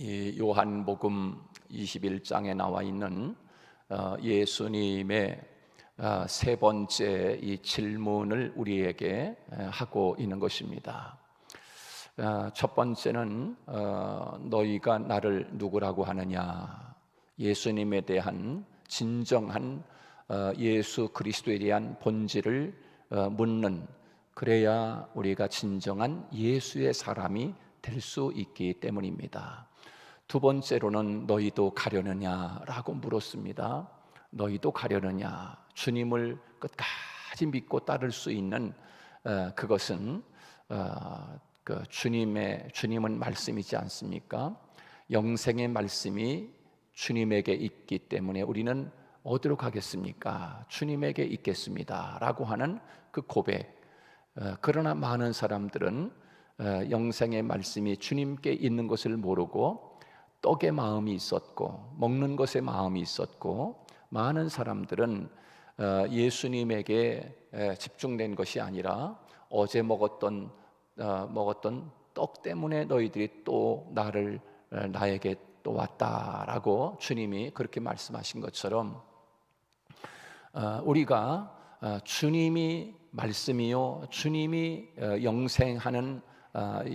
이 요한복음 21장에 나와 있는 예수님의 세 번째 이 질문을 우리에게 하고 있는 것입니다. 첫 번째는 너희가 나를 누구라고 하느냐, 예수님에 대한 진정한 예수 그리스도에 대한 본질을 묻는, 그래야 우리가 진정한 예수의 사람이 될 수 있기 때문입니다. 두 번째로는 너희도 가려느냐라고 물었습니다. 너희도 가려느냐, 주님을 끝까지 믿고 따를 수 있는 그것은 주님은 말씀이지 않습니까? 영생의 말씀이 주님에게 있기 때문에 우리는 어디로 가겠습니까? 주님에게 있겠습니다 라고 하는 그 고백. 그러나 많은 사람들은 영생의 말씀이 주님께 있는 것을 모르고 떡의 마음이 있었고 먹는 것에 마음이 있었고, 많은 사람들은 예수님에게 집중된 것이 아니라 어제 먹었던 떡 때문에 너희들이 또 나에게 또 왔다라고 주님이 그렇게 말씀하신 것처럼, 우리가 주님이 말씀이요, 주님이 영생하는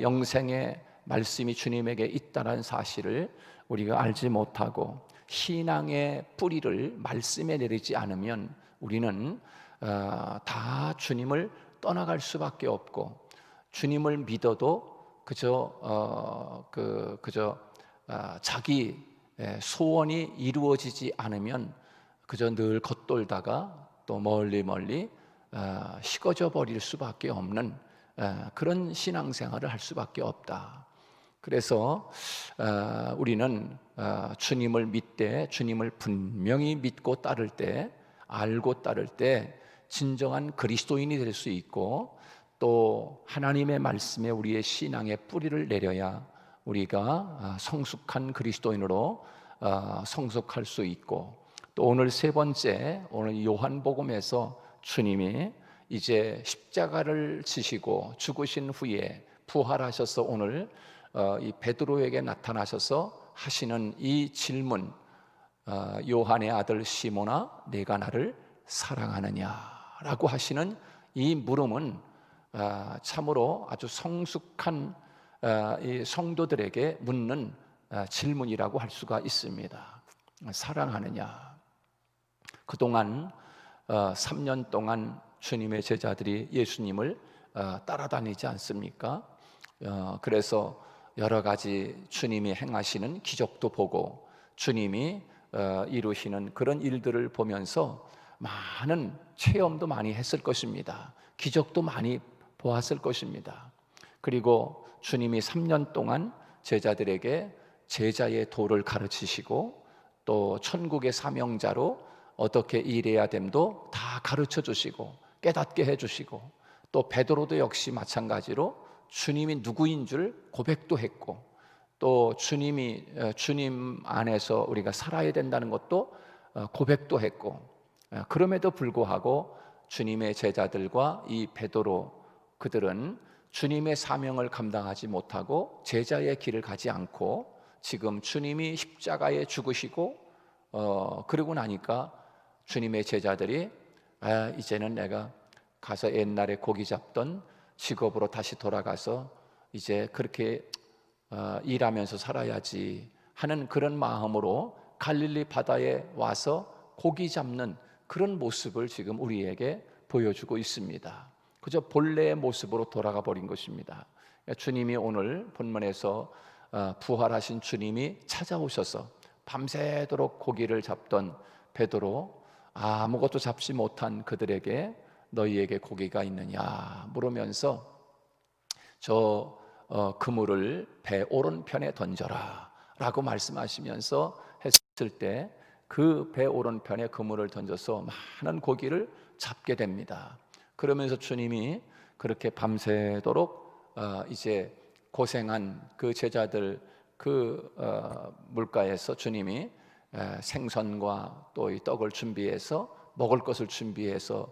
영생의 말씀이 주님에게 있다는 사실을 우리가 알지 못하고 신앙의 뿌리를 말씀에 내리지 않으면 우리는 다 주님을 떠나갈 수밖에 없고, 주님을 믿어도 그저 자기 소원이 이루어지지 않으면 그저 늘 겉돌다가 또 멀리 식어져 버릴 수밖에 없는 그런 신앙생활을 할 수밖에 없다. 그래서 우리는 주님을 믿되, 주님을 분명히 믿고 따를 때, 알고 따를 때 진정한 그리스도인이 될 수 있고, 또 하나님의 말씀에 우리의 신앙의 뿌리를 내려야 우리가 성숙한 그리스도인으로 성숙할 수 있고, 또 오늘 세 번째, 오늘 요한복음에서 주님이 이제 십자가를 지시고 죽으신 후에 부활하셔서 오늘 이 베드로에게 나타나셔서 하시는 이 질문, 요한의 아들 시몬아 네가 나를 사랑하느냐라고 하시는 이 물음은 참으로 아주 성숙한 이 성도들에게 묻는 질문이라고 할 수가 있습니다. 사랑하느냐. 그동안 3년 동안 주님의 제자들이 예수님을 따라다니지 않습니까? 그래서 여러 가지 주님이 행하시는 기적도 보고 주님이 이루시는 그런 일들을 보면서 많은 체험도 많이 했을 것입니다. 기적도 많이 보았을 것입니다. 그리고 주님이 3년 동안 제자들에게 제자의 도를 가르치시고, 또 천국의 사명자로 어떻게 일해야 됨도 다 가르쳐 주시고 깨닫게 해주시고, 또 베드로도 역시 마찬가지로 주님이 누구인 줄 고백도 했고, 또 주님 안에서 우리가 살아야 된다는 것도 고백도 했고, 그럼에도 불구하고 주님의 제자들과 이 베드로, 그들은 주님의 사명을 감당하지 못하고 제자의 길을 가지 않고, 지금 주님이 십자가에 죽으시고 그러고 나니까 주님의 제자들이 이제는 내가 가서 옛날에 고기 잡던 직업으로 다시 돌아가서 이제 그렇게 일하면서 살아야지 하는 그런 마음으로 갈릴리 바다에 와서 고기 잡는 그런 모습을 지금 우리에게 보여주고 있습니다. 그저 본래의 모습으로 돌아가 버린 것입니다. 주님이 오늘 본문에서 부활하신 주님이 찾아오셔서 밤새도록 고기를 잡던 베드로, 아무것도 잡지 못한 그들에게 너희에게 고기가 있느냐 물으면서 저 그물을 배 오른편에 던져라 라고 말씀하시면서 했을 때, 그 배 오른편에 그물을 던져서 많은 고기를 잡게 됩니다. 그러면서 주님이 그렇게 밤새도록 이제 고생한 그 제자들 그 물가에서 주님이 생선과 또 이 떡을 준비해서 먹을 것을 준비해서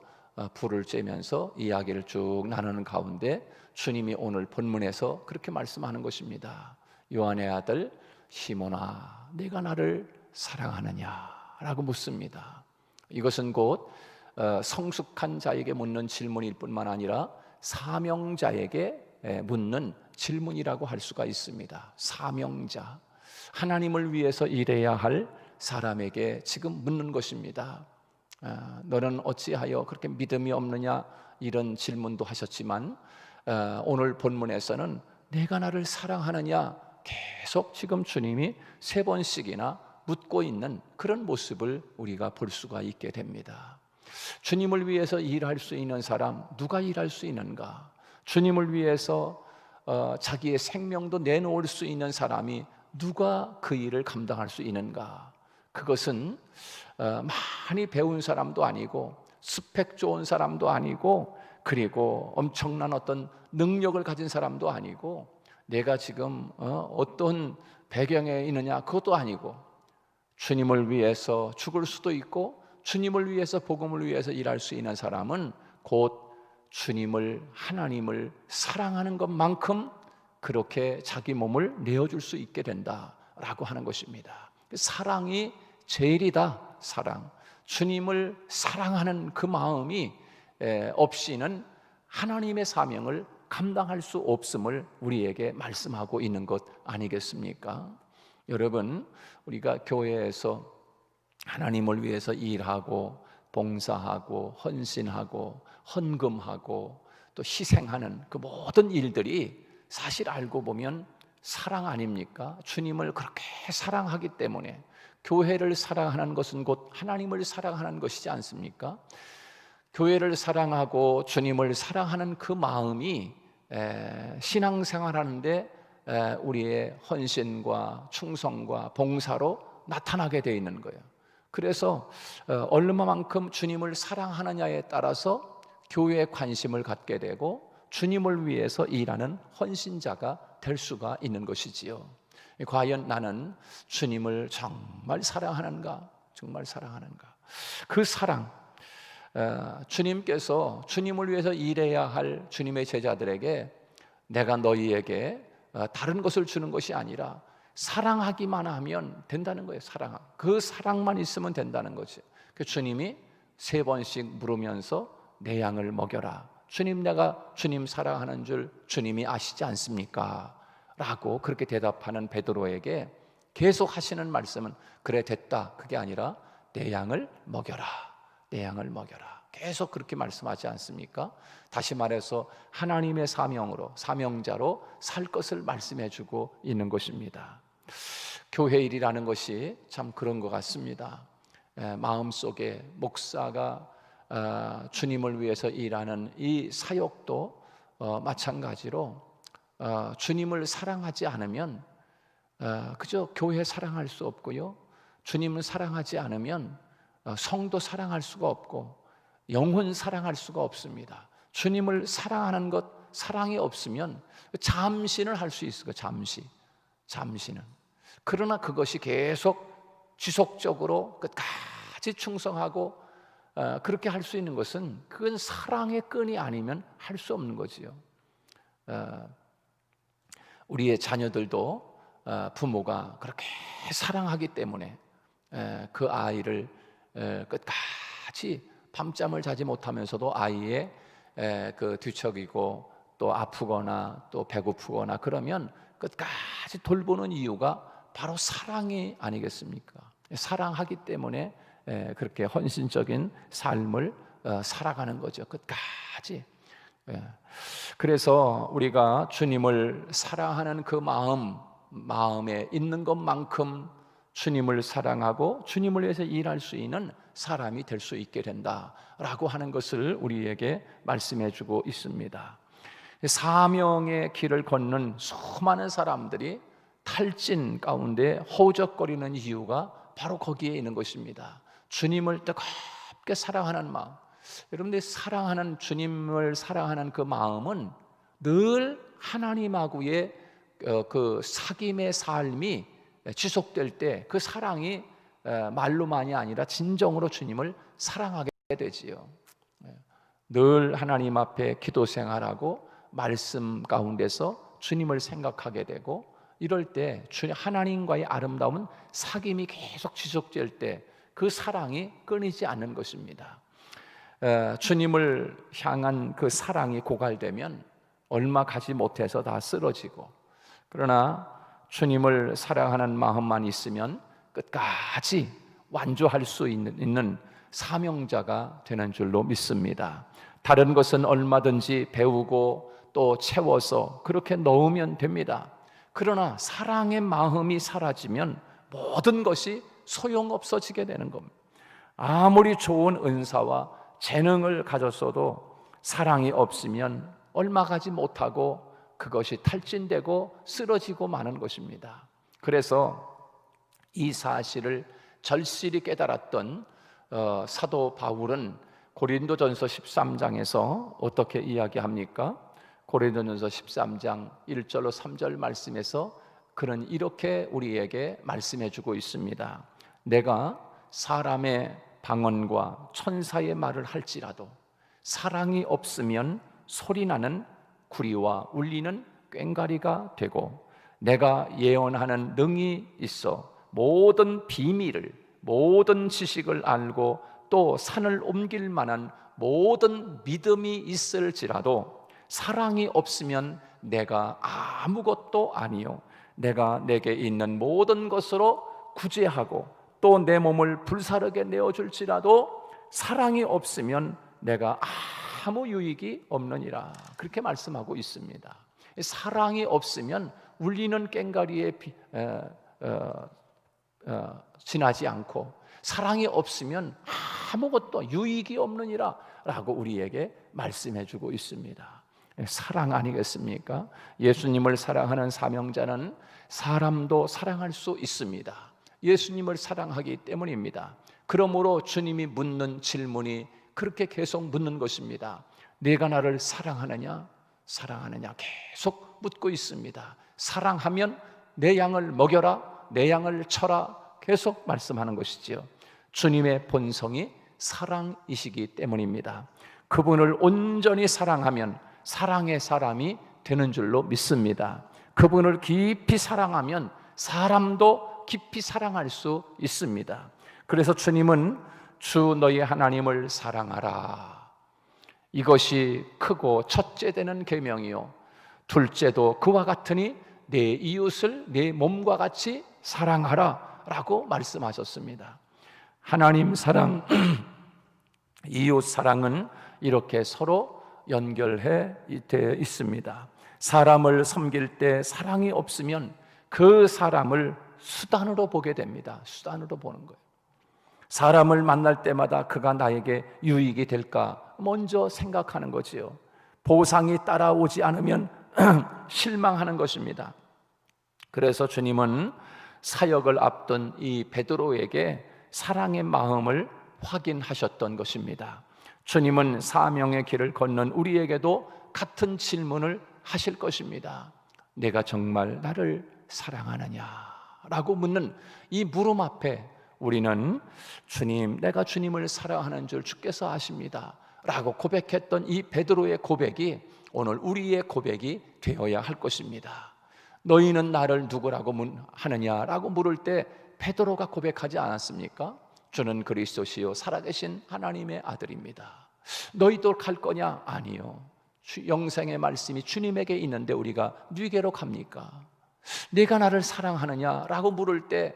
불을 쬐면서 이야기를 쭉 나누는 가운데 주님이 오늘 본문에서 그렇게 말씀하는 것입니다. 요한의 아들 시몬아, 내가 나를 사랑하느냐라고 묻습니다. 이것은 곧 성숙한 자에게 묻는 질문일 뿐만 아니라 사명자에게 묻는 질문이라고 할 수가 있습니다. 사명자, 하나님을 위해서 일해야 할 사람에게 지금 묻는 것입니다. 너는 어찌하여 그렇게 믿음이 없느냐, 이런 질문도 하셨지만 오늘 본문에서는 내가 나를 사랑하느냐 계속 지금 주님이 3번씩이나 묻고 있는 그런 모습을 우리가 볼 수가 있게 됩니다. 주님을 위해서 일할 수 있는 사람, 누가 일할 수 있는가? 주님을 위해서 자기의 생명도 내놓을 수 있는 사람이 누가 그 일을 감당할 수 있는가? 그것은 많이 배운 사람도 아니고 스펙 좋은 사람도 아니고 그리고 엄청난 어떤 능력을 가진 사람도 아니고 내가 지금 어떤 배경에 있느냐 그것도 아니고 주님을 위해서 죽을 수도 있고 주님을 위해서 복음을 위해서 일할 수 있는 사람은 곧 주님을 하나님을 사랑하는 것만큼 그렇게 자기 몸을 내어줄 수 있게 된다라고 하는 것입니다. 사랑이 제일이다. 사랑, 주님을 사랑하는 그 마음이 없이는 하나님의 사명을 감당할 수 없음을 우리에게 말씀하고 있는 것 아니겠습니까? 여러분, 우리가 교회에서 하나님을 위해서 일하고 봉사하고 헌신하고 헌금하고 또 희생하는 그 모든 일들이 사실 알고 보면 사랑 아닙니까? 주님을 그렇게 사랑하기 때문에 교회를 사랑하는 것은 곧 하나님을 사랑하는 것이지 않습니까? 교회를 사랑하고 주님을 사랑하는 그 마음이 신앙생활하는데 우리의 헌신과 충성과 봉사로 나타나게 되어 있는 거예요. 그래서 얼마만큼 주님을 사랑하느냐에 따라서 교회에 관심을 갖게 되고 주님을 위해서 일하는 헌신자가 될 수가 있는 것이지요. 과연 나는 주님을 정말 사랑하는가? 정말 사랑하는가? 그 사랑, 주님께서 주님을 위해서 일해야 할 주님의 제자들에게 내가 너희에게 다른 것을 주는 것이 아니라 사랑하기만 하면 된다는 거예요. 그 사랑만 있으면 된다는 거죠. 그 주님이 3번씩 물으면서 내 양을 먹여라. 주님, 내가 주님 사랑하는 줄 주님이 아시지 않습니까? 라고 그렇게 대답하는 베드로에게 계속 하시는 말씀은 그래 됐다, 그게 아니라 내 양을 먹여라. 내 양을 먹여라. 계속 그렇게 말씀하지 않습니까? 다시 말해서 하나님의 사명자로 살 것을 말씀해 주고 있는 것입니다. 교회 일이라는 것이 참 그런 것 같습니다. 마음속에 목사가 주님을 위해서 일하는 이 사역도 마찬가지로 주님을 사랑하지 않으면 그저 교회 사랑할 수 없고요, 주님을 사랑하지 않으면 성도 사랑할 수가 없고 영혼 사랑할 수가 없습니다. 주님을 사랑하는 것, 사랑이 없으면 잠시는 할 수 있을 거예요. 잠시는. 그러나 그것이 계속 지속적으로 끝까지 충성하고 그렇게 할 수 있는 것은 그건 사랑의 끈이 아니면 할 수 없는 거지요. 우리의 자녀들도 부모가 그렇게 사랑하기 때문에 그 아이를 끝까지 밤잠을 자지 못하면서도 아이의 그 뒤척이고 또 아프거나 또 배고프거나 그러면 끝까지 돌보는 이유가 바로 사랑이 아니겠습니까? 사랑하기 때문에 그렇게 헌신적인 삶을 살아가는 거죠. 끝까지. 그래서 우리가 주님을 사랑하는 그 마음에 있는 것만큼 주님을 사랑하고 주님을 위해서 일할 수 있는 사람이 될 수 있게 된다라고 하는 것을 우리에게 말씀해 주고 있습니다. 사명의 길을 걷는 수많은 사람들이 탈진 가운데 허우적거리는 이유가 바로 거기에 있는 것입니다. 주님을 뜨겁게 사랑하는 마음. 여러분들이 사랑하는 주님을 사랑하는 그 마음은 늘 하나님하고의 그 사귐의 삶이 지속될 때 그 사랑이 말로만이 아니라 진정으로 주님을 사랑하게 되지요. 늘 하나님 앞에 기도 생활하고 말씀 가운데서 주님을 생각하게 되고 이럴 때 주님 하나님과의 아름다운 사귐이 계속 지속될 때 그 사랑이 끊이지 않는 것입니다. 주님을 향한 그 사랑이 고갈되면 얼마 가지 못해서 다 쓰러지고, 그러나 주님을 사랑하는 마음만 있으면 끝까지 완주할 수 있는 사명자가 되는 줄로 믿습니다. 다른 것은 얼마든지 배우고 또 채워서 그렇게 넣으면 됩니다. 그러나 사랑의 마음이 사라지면 모든 것이 소용없어지게 되는 겁니다. 아무리 좋은 은사와 재능을 가졌어도 사랑이 없으면 얼마 가지 못하고 그것이 탈진되고 쓰러지고 마는 것입니다. 그래서 이 사실을 절실히 깨달았던 사도 바울은 고린도전서 13장에서 어떻게 이야기합니까? 고린도전서 13장 1절로 3절 말씀에서 그는 이렇게 우리에게 말씀해 주고 있습니다. 내가 사람의 방언과 천사의 말을 할지라도 사랑이 없으면 소리나는 구리와 울리는 꽹과리가 되고, 내가 예언하는 능이 있어 모든 비밀을, 모든 지식을 알고 또 산을 옮길 만한 모든 믿음이 있을지라도 사랑이 없으면 내가 아무것도 아니요 내가 내게 있는 모든 것으로 구제하고 또 내 몸을 불사르게 내어줄지라도 사랑이 없으면 내가 아무 유익이 없느니라, 그렇게 말씀하고 있습니다. 사랑이 없으면 울리는 꽹과리에 지나지 않고, 사랑이 없으면 아무것도 유익이 없느니라 라고 우리에게 말씀해 주고 있습니다. 사랑 아니겠습니까? 예수님을 사랑하는 사명자는 사람도 사랑할 수 있습니다. 예수님을 사랑하기 때문입니다. 그러므로 주님이 묻는 질문이 그렇게 계속 묻는 것입니다. 네가 나를 사랑하느냐? 사랑하느냐? 계속 묻고 있습니다. 사랑하면 내 양을 먹여라, 내 양을 쳐라, 계속 말씀하는 것이지요. 주님의 본성이 사랑이시기 때문입니다. 그분을 온전히 사랑하면 사랑의 사람이 되는 줄로 믿습니다. 그분을 깊이 사랑하면 사람도 깊이 사랑할 수 있습니다. 그래서 주님은 주 너희 하나님을 사랑하라, 이것이 크고 첫째 되는 계명이요 둘째도 그와 같으니 내 이웃을 내 몸과 같이 사랑하라 라고 말씀하셨습니다. 하나님 사랑, 이웃 사랑은 이렇게 서로 연결해 있습니다. 사람을 섬길 때 사랑이 없으면 그 사람을 수단으로 보게 됩니다. 수단으로 보는 거예요. 사람을 만날 때마다 그가 나에게 유익이 될까 먼저 생각하는 거지요. 보상이 따라오지 않으면 실망하는 것입니다. 그래서 주님은 사역을 앞둔 이 베드로에게 사랑의 마음을 확인하셨던 것입니다. 주님은 사명의 길을 걷는 우리에게도 같은 질문을 하실 것입니다. 내가 정말 나를 사랑하느냐? 라고 묻는 이 물음 앞에 우리는 주님, 내가 주님을 사랑하는 줄 주께서 아십니다 라고 고백했던 이 베드로의 고백이 오늘 우리의 고백이 되어야 할 것입니다. 너희는 나를 누구라고 하느냐라고 물을 때 베드로가 고백하지 않았습니까? 주는 그리스도시요 살아계신 하나님의 아들입니다. 너희도 갈 거냐? 아니요. 영생의 말씀이 주님에게 있는데 우리가 누구에게로 갑니까? 네가 나를 사랑하느냐라고 물을 때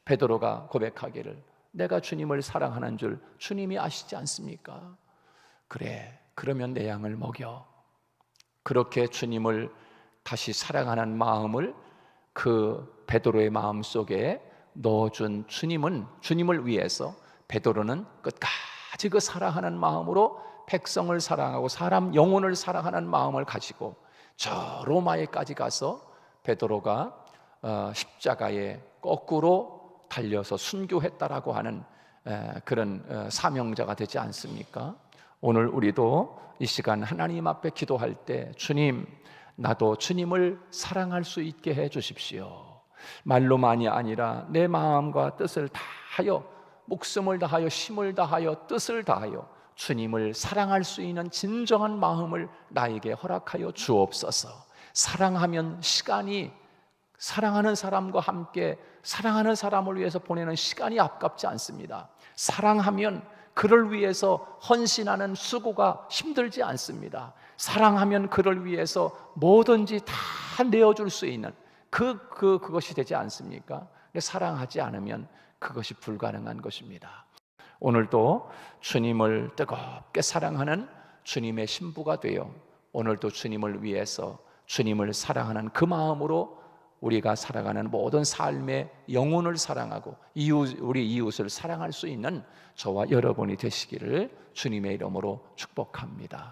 베드로가 고백하기를 내가 주님을 사랑하는 줄 주님이 아시지 않습니까? 그래, 그러면 내 양을 먹여. 그렇게 주님을 다시 사랑하는 마음을 그 베드로의 마음속에 넣어준 주님은, 주님을 위해서 베드로는 끝까지 그 사랑하는 마음으로 백성을 사랑하고 사람 영혼을 사랑하는 마음을 가지고 저 로마에까지 가서 베드로가 십자가에 거꾸로 달려서 순교했다라고 하는 그런 사명자가 되지 않습니까? 오늘 우리도 이 시간 하나님 앞에 기도할 때 주님, 나도 주님을 사랑할 수 있게 해 주십시오. 말로만이 아니라 내 마음과 뜻을 다하여, 목숨을 다하여, 힘을 다하여, 뜻을 다하여 주님을 사랑할 수 있는 진정한 마음을 나에게 허락하여 주옵소서. 사랑하면 시간이 사랑하는 사람과 함께 사랑하는 사람을 위해서 보내는 시간이 아깝지 않습니다. 사랑하면 그를 위해서 헌신하는 수고가 힘들지 않습니다. 사랑하면 그를 위해서 뭐든지 다 내어줄 수 있는 그것이 되지 않습니까? 사랑하지 않으면 그것이 불가능한 것입니다. 오늘도 주님을 뜨겁게 사랑하는 주님의 신부가 되어 오늘도 주님을 위해서 주님을 사랑하는 그 마음으로 우리가 살아가는 모든 삶의 영혼을 사랑하고 우리 이웃을 사랑할 수 있는 저와 여러분이 되시기를 주님의 이름으로 축복합니다.